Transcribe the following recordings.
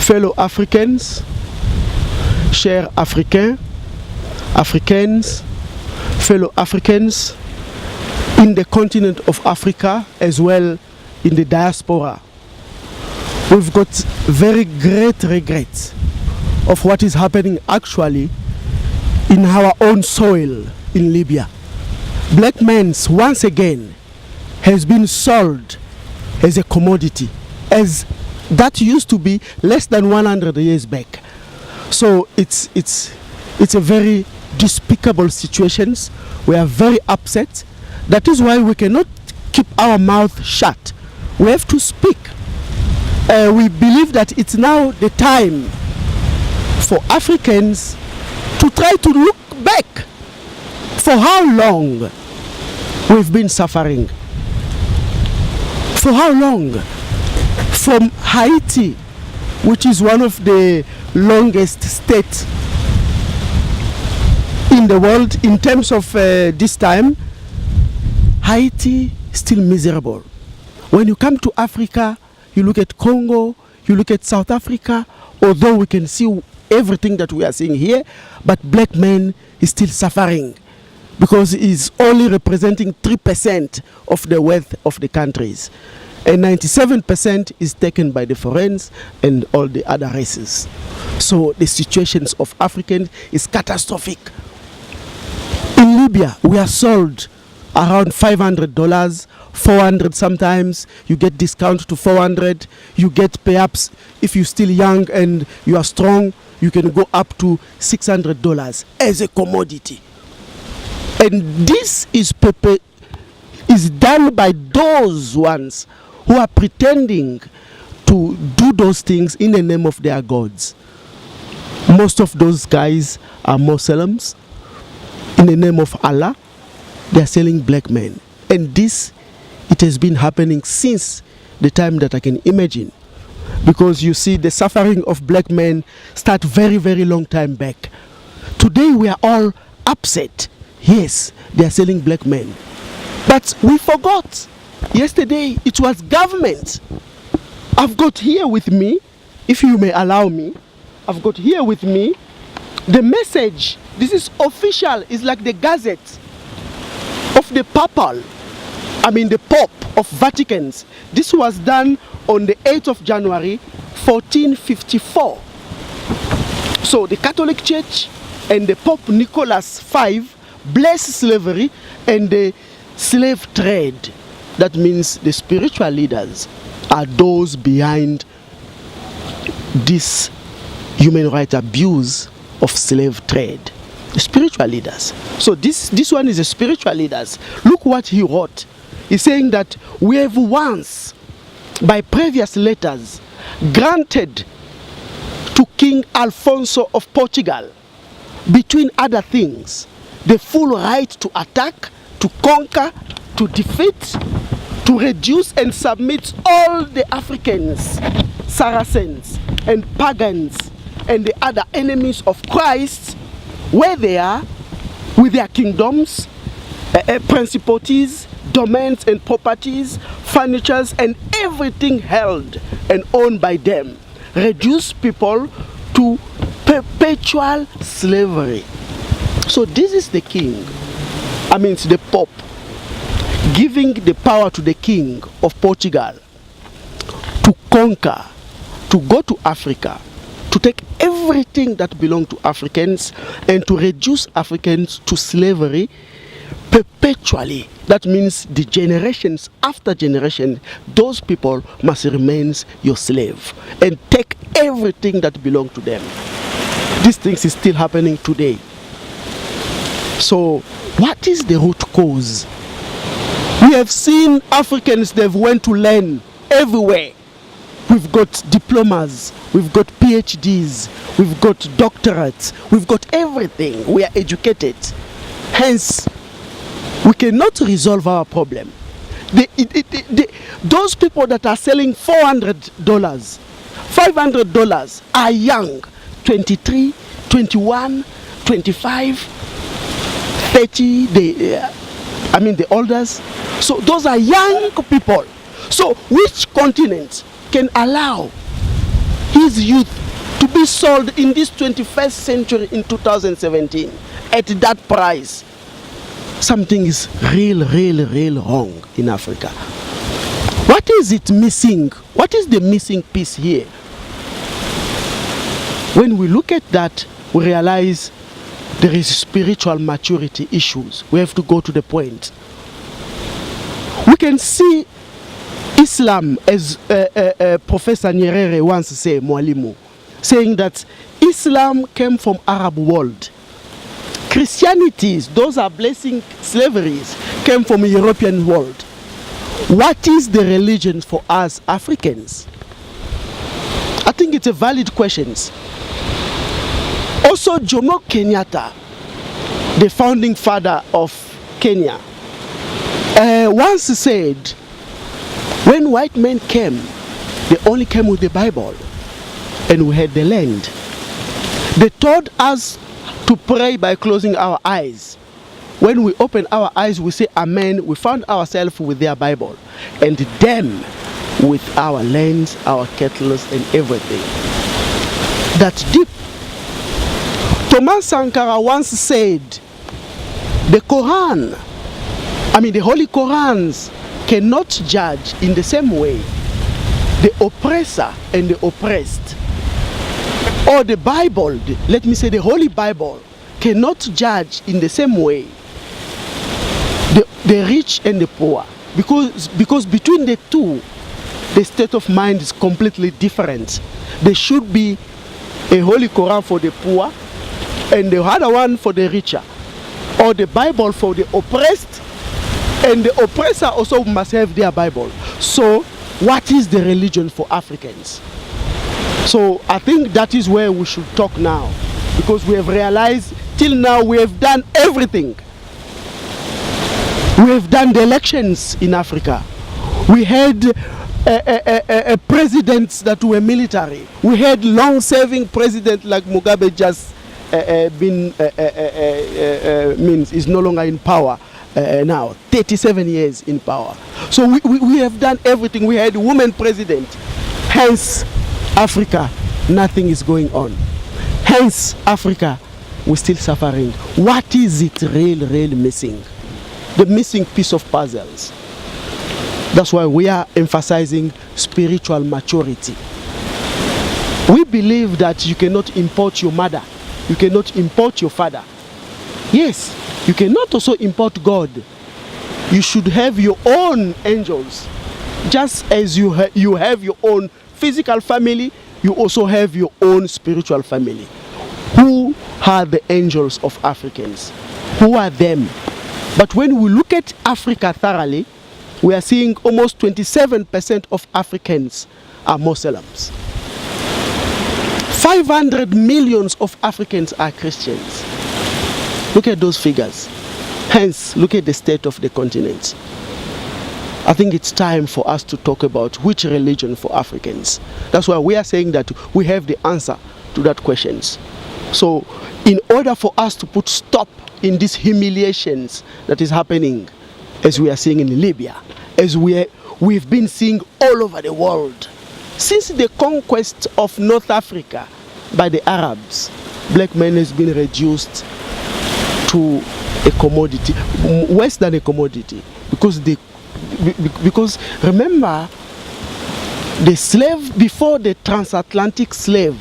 fellow Africans, chers Africains, Africaines, fellow Africans in the continent of Africa as well in the diaspora. We've got very great regret of what is happening actually in our own soil in Libya. Black men once again has been sold as a commodity, as that used to be less than 100 years back. So it's a very despicable situation. We are very upset. That is why we cannot keep our mouth shut. We have to speak. We believe that it's now the time for Africans to try to look back for how long we've been suffering. For how long? From Haiti, which is one of the longest states in the world in terms of this time, Haiti still miserable. When you come to Africa, you look at Congo, you look at South Africa, although we can see everything that we are seeing here, but black men is still suffering because he's only representing 3% of the wealth of the countries. And 97% is taken by the foreigners and all the other races. So the situations of Africans is catastrophic. In Libya, we are sold around $500, 400 sometimes. You get discount to 400. You get perhaps, if you're still young and you are strong, you can go up to $600 as a commodity. And this is done by those ones who are pretending to do those things in the name of their gods. Most of those guys are Muslims. In the name of Allah, they are selling black men. And this, it has been happening since the time that I can imagine. Because you see, the suffering of black men start very, very long time back. Today we are all upset. Yes, they are selling black men. But we forgot. Yesterday it was government. I've got here with me, if you may allow me, I've got here with me the message. This is official. It's like the Gazette of the the Pope of Vatican. This was done on the 8th of January 1454. So the Catholic Church and the Pope Nicholas V bless slavery and the slave trade. That means the spiritual leaders are those behind this human rights abuse of slave trade. The spiritual leaders. So this one is the spiritual leaders. Look what he wrote. He's saying that we have once, by previous letters, granted to King Alfonso of Portugal, between other things, the full right to attack, to conquer, to defeat, to reduce and submit all the Africans, Saracens and pagans and the other enemies of Christ where they are, with their kingdoms, principalities, domains and properties, furnitures and everything held and owned by them. Reduce people to perpetual slavery. So this is the king, it's the Pope, giving the power to the king of Portugal to conquer, to go to Africa, to take everything that belongs to Africans and to reduce Africans to slavery perpetually. That means the generations after generation, those people must remain your slave and take everything that belongs to them. These things is still happening today. So what is the root cause? We have seen Africans, they've went to learn everywhere. We've got diplomas, we've got PhDs, we've got doctorates, we've got everything. We are educated. Hence, we cannot resolve our problem. Those people that are selling $400, $500 are young, 23, 21, 25, 30, the elders. So those are young people. So which continent can allow his youth to be sold in this 21st century in 2017 at that price. Something is real wrong in Africa. What is it missing? What is the missing piece here? When we look at that, we realize there is spiritual maturity issues. We have to go to the point. We can see Islam, as Professor Nyerere once said, Mwalimu, saying that Islam came from Arab world. Christianities, those are blessing slaveries, came from European world. What is the religion for us Africans? I think it's a valid question. Also, Jomo Kenyatta, the founding father of Kenya, once said, when white men came, they only came with the Bible, and we had the land. They taught us to pray by closing our eyes. When we open our eyes, we say Amen. We found ourselves with their Bible, and them with our lands, our cattle, and everything. That's deep. Thomas Sankara once said, the Quran, the Holy Qurans cannot judge in the same way the oppressor and the oppressed. Or the Bible, let me say the Holy Bible, cannot judge in the same way the rich and the poor. Because between the two, the state of mind is completely different. There should be a Holy Quran for the poor and the other one for the richer. Or the Bible for the oppressed, and the oppressor also must have their Bible. So what is the religion for Africans? So I think that is where we should talk now, because we have realized till now we have done everything. We have done the elections in Africa. We had presidents that were military. We had long-serving presidents like Mugabe just is no longer in power now, 37 years in power. So we have done everything. We had a woman president. Hence, Africa, nothing is going on. Hence, Africa, we're still suffering. What is it really missing? The missing piece of puzzles. That's why we are emphasizing spiritual maturity. We believe that you cannot import your mother. You cannot import your father. Yes, you cannot also import God. You should have your own angels. Just as you have your own physical family, you also have your own spiritual family. Who are the angels of Africans? Who are them? But when we look at Africa thoroughly, we are seeing almost 27% of Africans are Muslims. 500 million of Africans are Christians. Look at those figures. Hence, look at the state of the continent. I think it's time for us to talk about which religion for Africans. That's why we are saying that we have the answer to that questions. So, in order for us to put stop in these humiliations that is happening, as we are seeing in Libya, as we've been seeing all over the world, since the conquest of North Africa by the Arabs, black men has been reduced to a commodity, worse than a commodity, because remember, the slave, before the transatlantic slave,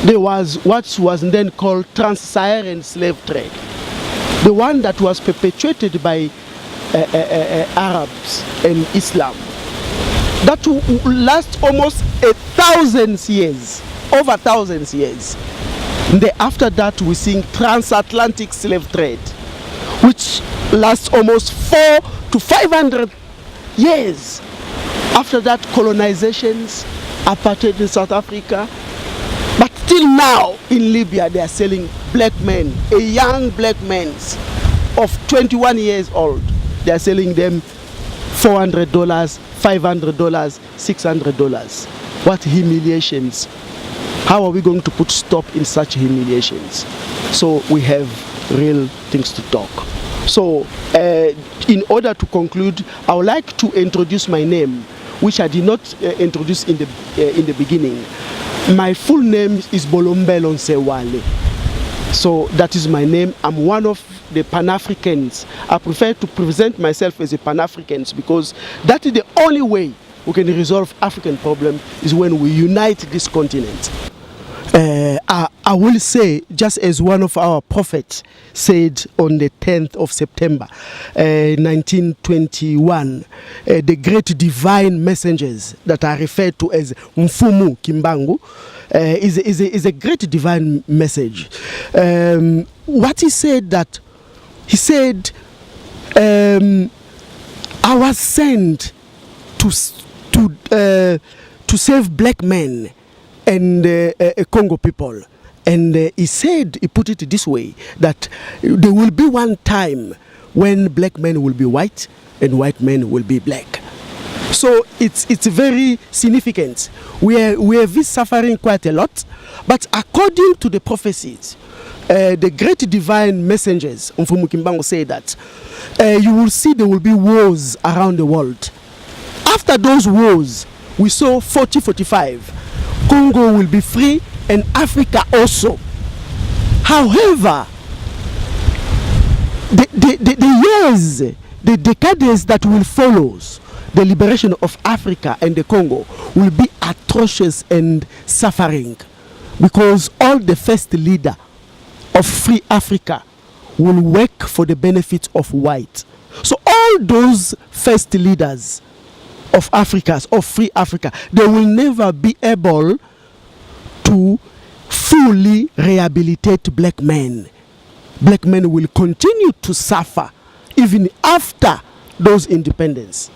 there was what was then called trans-Saharan slave trade, the one that was perpetuated by Arabs and Islam, that last almost 1,000 years, over 1,000 years. After that, we see transatlantic slave trade, which lasts almost 400 to 500 years. After that, colonizations, apartheid in South Africa. But till now, in Libya, they are selling black men, a young black men of 21 years old. They are selling them $400, $500, $600. What humiliations. How are we going to put stop in such humiliations? So we have real things to talk. So in order to conclude, I would like to introduce my name. which I did not introduce in the beginning. My full name is Bolombelo Nsewale. So that is my name. I'm one of the Pan-Africans. I prefer to present myself as a Pan-African because that is the only way we can resolve African problem, is when we unite this continent. I will say, just as one of our prophets said on the 10th of September 1921, the great divine messengers that are referred to as Mfumu Kimbangu is a great divine message. What he said, that he said, I was sent to save black men and Congo people. And he said, he put it this way, that there will be one time when black men will be white and white men will be black. So it's very significant. We have been suffering quite a lot, but according to the prophecies, the great divine messengers, Mfumu Kimbangu, say that you will see there will be wars around the world. After those wars, we saw 40-45. Congo will be free and Africa also. However, the years, the decades that will follow the liberation of Africa and the Congo will be atrocious and suffering, because all the first leader of free Africa will work for the benefit of white. So all those first leaders of Africa, of free Africa, they will never be able to fully rehabilitate black men. Black men will continue to suffer even after those independence.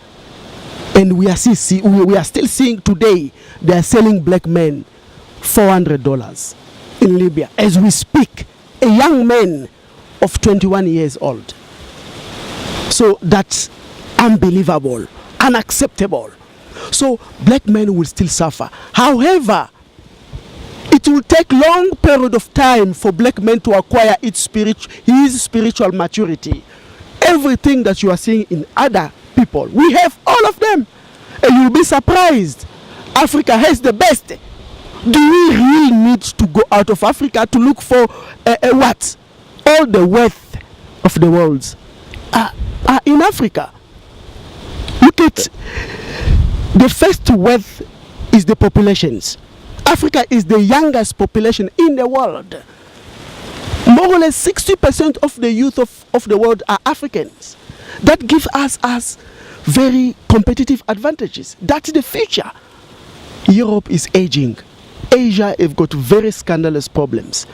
And we are still seeing today they are selling black men $400 in Libya as we speak. A young man of 21 years old. So that's unbelievable, unacceptable. So black men will still suffer. However, it will take long period of time for black men to acquire his spiritual maturity. Everything that you are seeing in other people, we have all of them. And you'll be surprised. Africa has the best. Do we really need to go out of Africa to look for what? All the wealth of the world are in Africa. Look at the first wealth is the populations. Africa is the youngest population in the world. More or less 60% of the youth of the world are Africans. That gives us very competitive advantages. That's the future. Europe is aging. Asia have got very scandalous problems.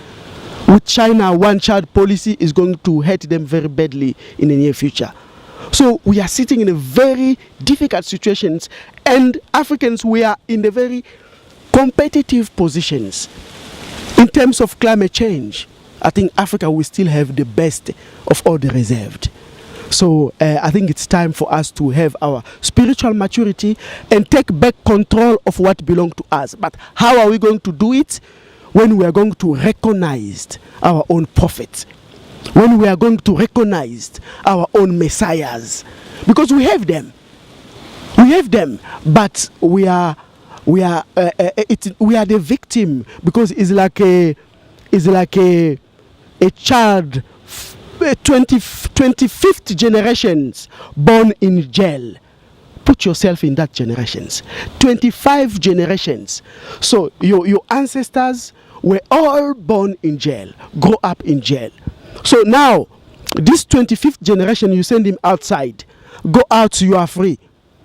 With China, one-child policy is going to hurt them very badly in the near future. So we are sitting in a very difficult situations, and Africans, we are in the very competitive positions. In terms of climate change, I think Africa will still have the best of all the reserved. So I think it's time for us to have our spiritual maturity and take back control of what belongs to us. But how are we going to do it? When we are going to recognize our own prophets, when we are going to recognize our own messiahs, because we have them, but we are the victim, because it's like a child, 25th generations born in jail. Put yourself in that generations. 25 generations. So your ancestors were all born in jail, grow up in jail. So now, this 25th generation, you send him outside. Go out, you are free.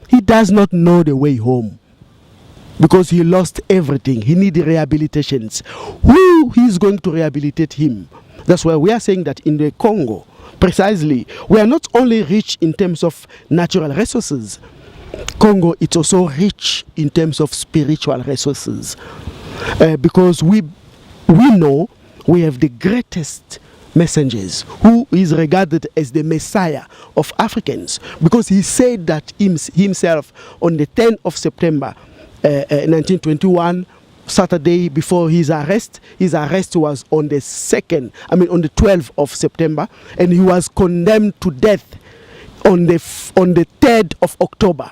He does not know the way home, because he lost everything. He needs rehabilitations. Who is going to rehabilitate him? That's why we are saying that in the Congo, precisely, we are not only rich in terms of natural resources. Congo is also rich in terms of spiritual resources, because we know we have the greatest messengers, who is regarded as the Messiah of Africans, because he said that himself on the 10th of September 1921, Saturday before his arrest. His arrest was on the 12th of September, and he was condemned to death on the 3rd of October.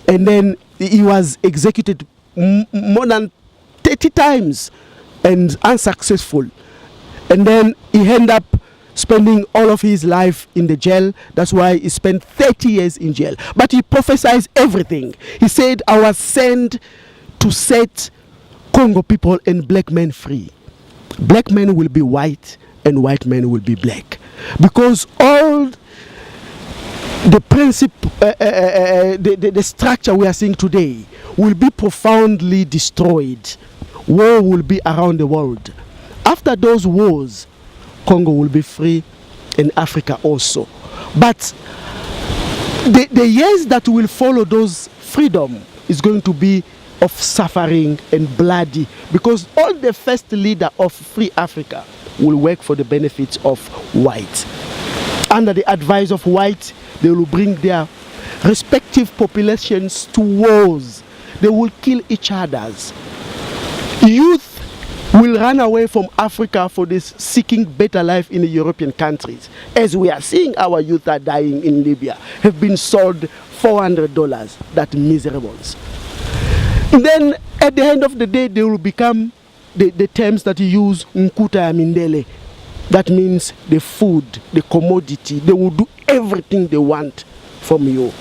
And then he was executed more than 30 times and unsuccessful. And then he ended up spending all of his life in the jail. That's why he spent 30 years in jail. But he prophesied everything. He said, I was sent to set Congo people and black men free. Black men will be white and white men will be black. Because all the principle, the structure we are seeing today will be profoundly destroyed. War will be around the world. After those wars, Congo will be free and Africa also. But the years that will follow those freedom is going to be of suffering and bloody, because all the first leader of free Africa will work for the benefits of white. Under the advice of white, they will bring their respective populations to wars. They will kill each other. Youth will run away from Africa for this seeking better life in the European countries. As we are seeing, our youth are dying in Libya, have been sold $400, that miserables. And then at the end of the day, they will become the terms that you use, Nkuta ya Mindele. That means the food, the commodity. They will do everything they want from you.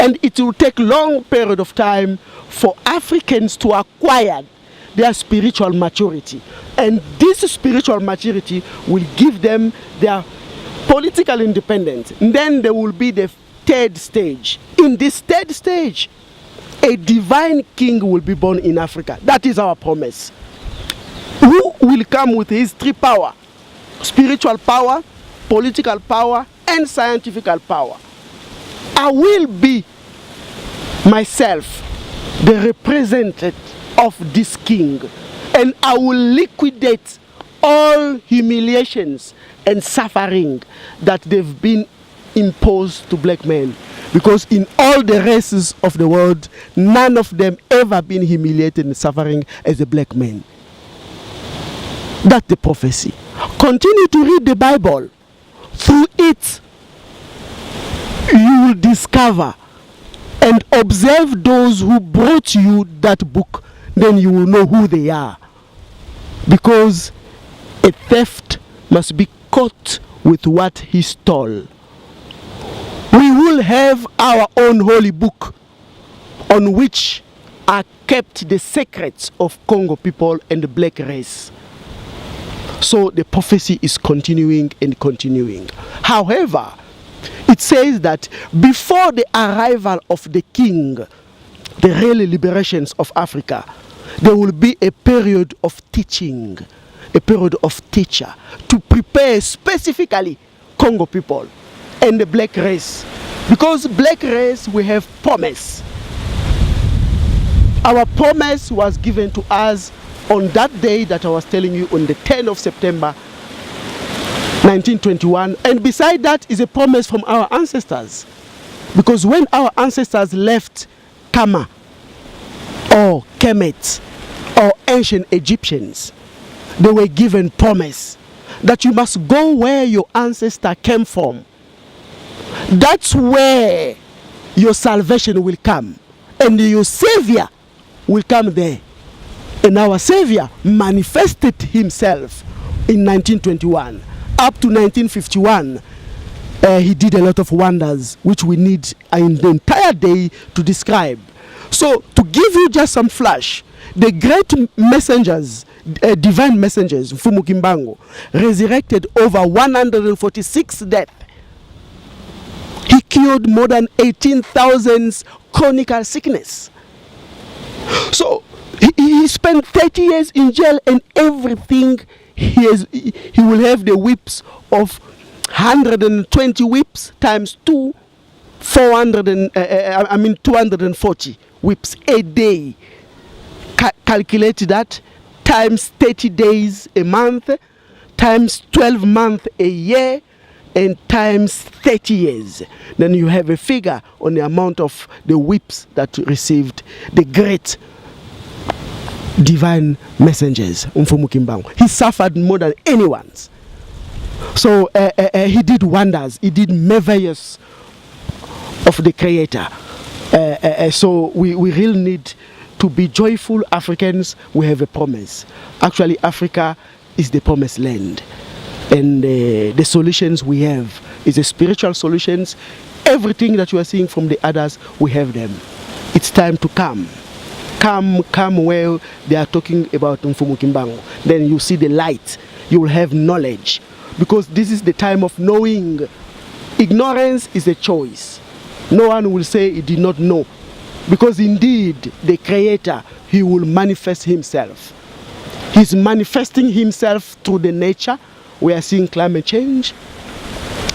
And it will take long period of time for Africans to acquire their spiritual maturity. And this spiritual maturity will give them their political independence. And then there will be the third stage. In this third stage, a divine king will be born in Africa. That is our promise. Who will come with his three power: spiritual power, political power, and scientific power. I will be myself the representative of this king, and I will liquidate all humiliations and suffering that they've been imposed to black men. Because in all the races of the world, none of them ever been humiliated and suffering as a black man. That's the prophecy. Continue to read the Bible. Through it, you will discover and observe those who brought you that book. Then you will know who they are. Because a theft must be caught with what he stole. We will have our own holy book on which are kept the secrets of Congo people and the black race. So the prophecy is continuing and continuing. However, it says that before the arrival of the king, the real liberations of Africa, there will be a period of teaching, a period of teacher to prepare specifically Congo people and the black race. Because black race, we have promise. Our promise was given to us on that day that I was telling you, on the 10th of September 1921. And beside that is a promise from our ancestors. Because when our ancestors left Kama or Kemet or ancient Egyptians, they were given promise that you must go where your ancestor came from. That's where your salvation will come, and your Savior will come there. And our Savior manifested himself in 1921. Up to 1951, he did a lot of wonders, which we need in the entire day to describe. So, to give you just some flash, the great messengers, divine messengers, Mfumu Kimbangu, resurrected over 146 deaths. He cured more than 18,000 chronic sickness. So he spent 30 years in jail, and everything he will have the whips of 120 whips times 2, 240 whips a day. Calculate that times 30 days a month, times 12 months a year, and times 30 years. Then you have a figure on the amount of the whips that received the great divine messengers, Mfumu Kimbangu. He suffered more than anyone's. So he did wonders. He did marvelous of the Creator. So we really need to be joyful Africans. We have a promise. Actually, Africa is the promised land. And the solutions we have is the spiritual solutions. Everything that you are seeing from the others, we have them. It's time to come. Come where they are talking about Mfumu Kimbangu. Then you see the light. You will have knowledge. Because this is the time of knowing. Ignorance is a choice. No one will say he did not know. Because indeed, the Creator, He will manifest Himself. He's manifesting Himself through the nature. We are seeing climate change.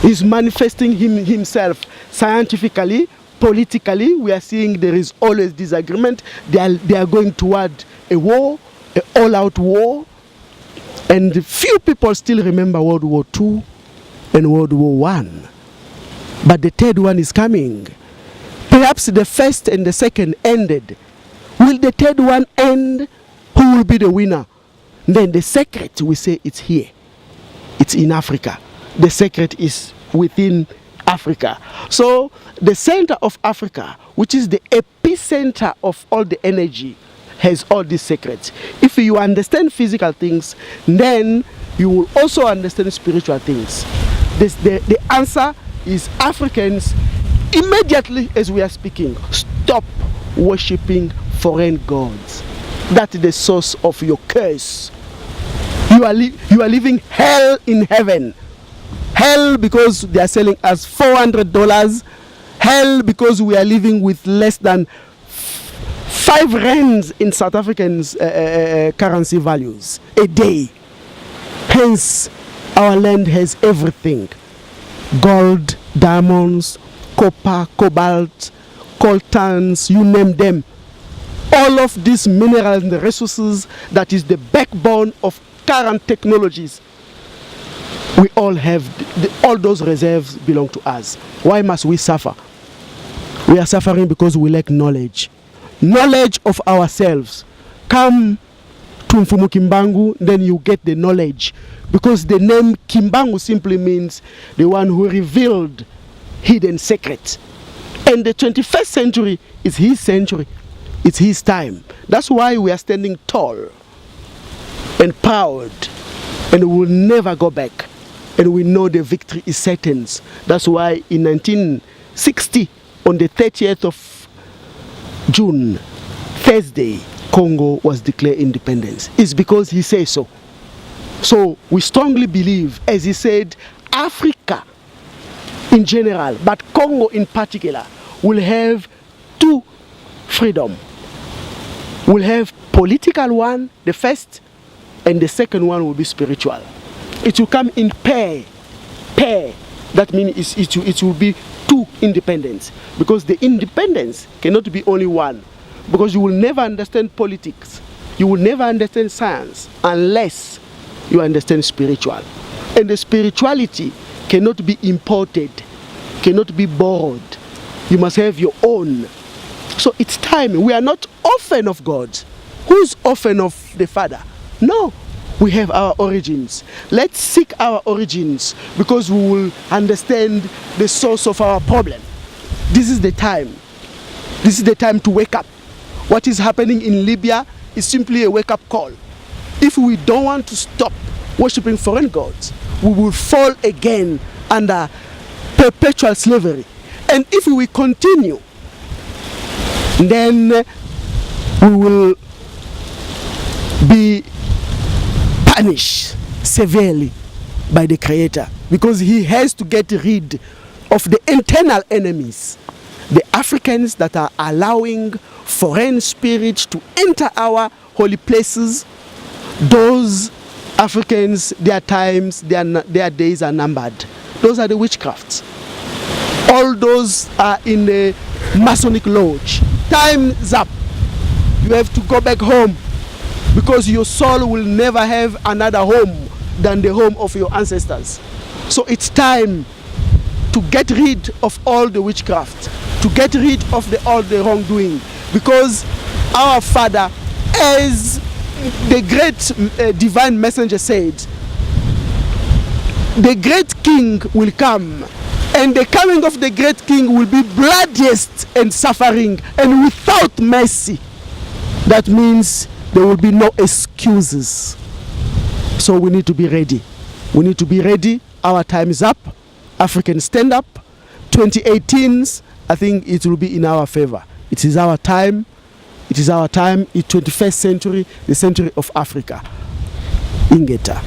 He's manifesting Himself scientifically, politically. We are seeing there is always disagreement. They are going toward a war, an all-out war. And few people still remember World War II and World War I. But the third one is coming. Perhaps the first and the second ended. Will the third one end? Who will be the winner? Then the secret, we say it's here. It's in Africa. The secret is within Africa. So the center of Africa, which is the epicenter of all the energy, has all these secrets. If you understand physical things, then you will also understand spiritual things. The answer is Africans, immediately as we are speaking, stop worshipping foreign gods. That is the source of your curse. You are living hell in heaven. Hell because they are selling us $400. Hell because we are living with less than 5 rands in South Africans' currency values a day. Hence, our land has everything. Gold, diamonds, copper, cobalt, coltans, you name them. All of these minerals and resources that is the backbone of current technologies. We all have, all those reserves belong to us. Why must we suffer? We are suffering because we lack knowledge. Knowledge of ourselves. Come to Mfumu Kimbangu, then you get the knowledge. Because the name Kimbangu simply means the one who revealed hidden secrets. And the 21st century is his century. It's his time. That's why we are standing tall and proud. And we will never go back. And we know the victory is certain. That's why in 1960, on the 30th of June, Thursday, Congo was declared independence. It's because he says so. So we strongly believe, as he said, Africa in general, but Congo in particular, will have 2 freedom. We'll have political one, the first, and the second one will be spiritual. It will come in pair. That means it will be 2 independence. Because the independence cannot be only one. Because you will never understand politics. You will never understand science unless you understand spiritual. And the spirituality cannot be imported, cannot be borrowed. You must have your own. So it's time. We are not orphan of God. Who's orphan of the Father? No. We have our origins. Let's seek our origins because we will understand the source of our problem. This is the time. This is the time to wake up. What is happening in Libya is simply a wake-up call. If we don't want to stop worshipping foreign gods, we will fall again under perpetual slavery. And if we continue, then we will be punished severely by the Creator, because He has to get rid of the internal enemies, the Africans that are allowing foreign spirits to enter our holy places. Those Africans, their times, their days are numbered. Those are the witchcrafts. All those are in the Masonic lodge. Time's up. You have to go back home, because your soul will never have another home than the home of your ancestors. So it's time to get rid of all the witchcraft, to get rid of all the wrongdoing, because our Father, as the great divine messenger said, the great king will come And the coming of the great king will be bloodiest and suffering and without mercy. That means there will be no excuses. So we need to be ready. We need to be ready. Our time is up. Africans, stand up. 2018, I think it will be in our favor. It is our time. It is our time. It's 21st century, the century of Africa. Ingeta.